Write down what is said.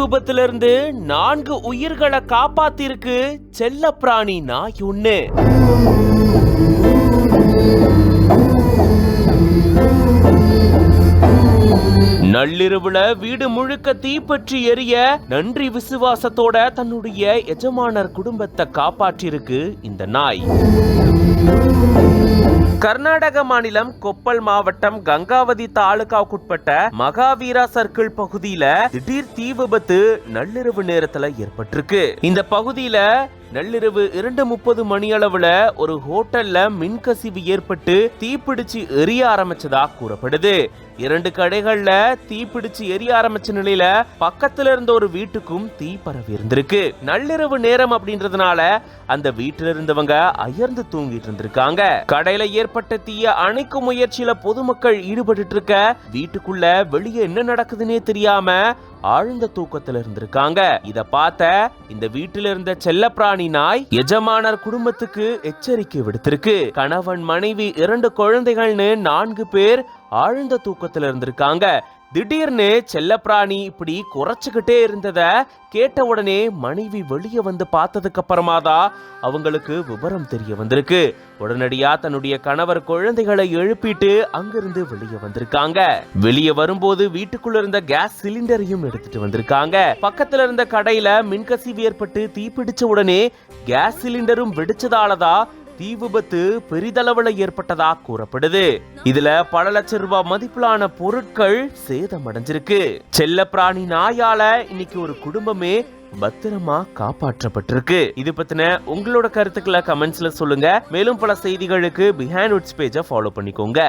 விபத்திலிருந்து 4 உயிர்களை காப்பாத்திருக்கு செல்லப்பிராணி நாய் ஒண்ணு. நள்ளிரவுல வீடு முழுக்க தீப்பற்றி எரிய நன்றி விசுவாசத்தோட தன்னுடைய எஜமானர் குடும்பத்தை காப்பாற்றிருக்கு இந்த நாய். கர்நாடக மாநிலம் கொப்பல் மாவட்டம் கங்காவதி தாலுகாவுக்குட்பட்ட மகாவீரா சர்க்கிள் பகுதியில திடீர் தீ விபத்து நள்ளிரவு நேரத்துல ஏற்பட்டிருக்கு. இந்த பகுதியில நள்ளிரவு 2:30 மணி அளவுல ஒரு ஹோட்டல்ல மின்கசிவு ஏற்பட்டு தீப்பிடிச்சு எரிய ஆரம்பிச்சதா கூறப்படுது. 2 கடைகள்ல தீப்பிடிச்சு எரிய ஆரம்பிச்ச நிலையில பக்கத்துல இருந்த ஒரு வீட்டுக்கும் தீ பரவி இருந்திருக்கு. நள்ளிரவு நேரம் அப்படின்றதுனால அந்த வீட்டுல இருந்தவங்க அயர்ந்து தூங்கிட்டு இருந்திருக்காங்க. கடையில ஏற்பட்ட தீய அணைக்கும் முயற்சியில பொதுமக்கள் ஈடுபட்டு இருக்க வீட்டுக்குள்ள வெளியே என்ன நடக்குதுன்னே தெரியாம ஆழ்ந்த தூக்கத்துல இருந்திருக்காங்க. இத பார்த்த இந்த வீட்டில இருந்த செல்லப்பிராணி நாய் எஜமானர் குடும்பத்துக்கு எச்சரிக்கை விடுத்திருக்கு. கணவன், மனைவி, 2 குழந்தைகள்னு 4 பேர் ஆழ்ந்த தூக்கத்துல இருந்திருக்காங்க. திடீர்னு செல்லப்பிராணி இப்படி குறைச்சுக்கிட்டே இருந்தத கேட்ட உடனே மனைவி வெளியே வந்து பார்த்ததுக்கு அப்புறமா தான் அவங்களுக்கு விவரம் தெரிய வந்திருக்கு. உடனடியா தன்னுடைய கணவர், குழந்தைகளை எழுப்பிட்டு அங்கிருந்து வெளியே வந்திருக்காங்க. வெளியே வரும்போது வீட்டுக்குள்ள இருந்த கேஸ் சிலிண்டரையும் எடுத்துட்டு வந்திருக்காங்க. பக்கத்துல இருந்த கடையில மின்கசிவு ஏற்பட்டு தீப்பிடிச்ச உடனே கேஸ் சிலிண்டரும் வெடிச்சதாலதான் தீ விபத்து பெரிதளவுல ஏற்பட்டதா கூறப்படுது. இதுல பல லட்சம் ரூபாய் மதிப்பிலான பொருட்கள் சேதமடைஞ்சிருக்கு. செல்லப்பிராணி நாயால இன்னைக்கு ஒரு குடும்பமே பத்திரமா காப்பாற்றப்பட்டிருக்கு. இது பத்தின உங்களோட கருத்துக்களை கமெண்ட்ஸ்ல சொல்லுங்க. மேலும் பல செய்திகளுக்கு பிஹைண்ட் உட்ஸ் பேஜை ஃபாலோ பண்ணிக்கோங்க.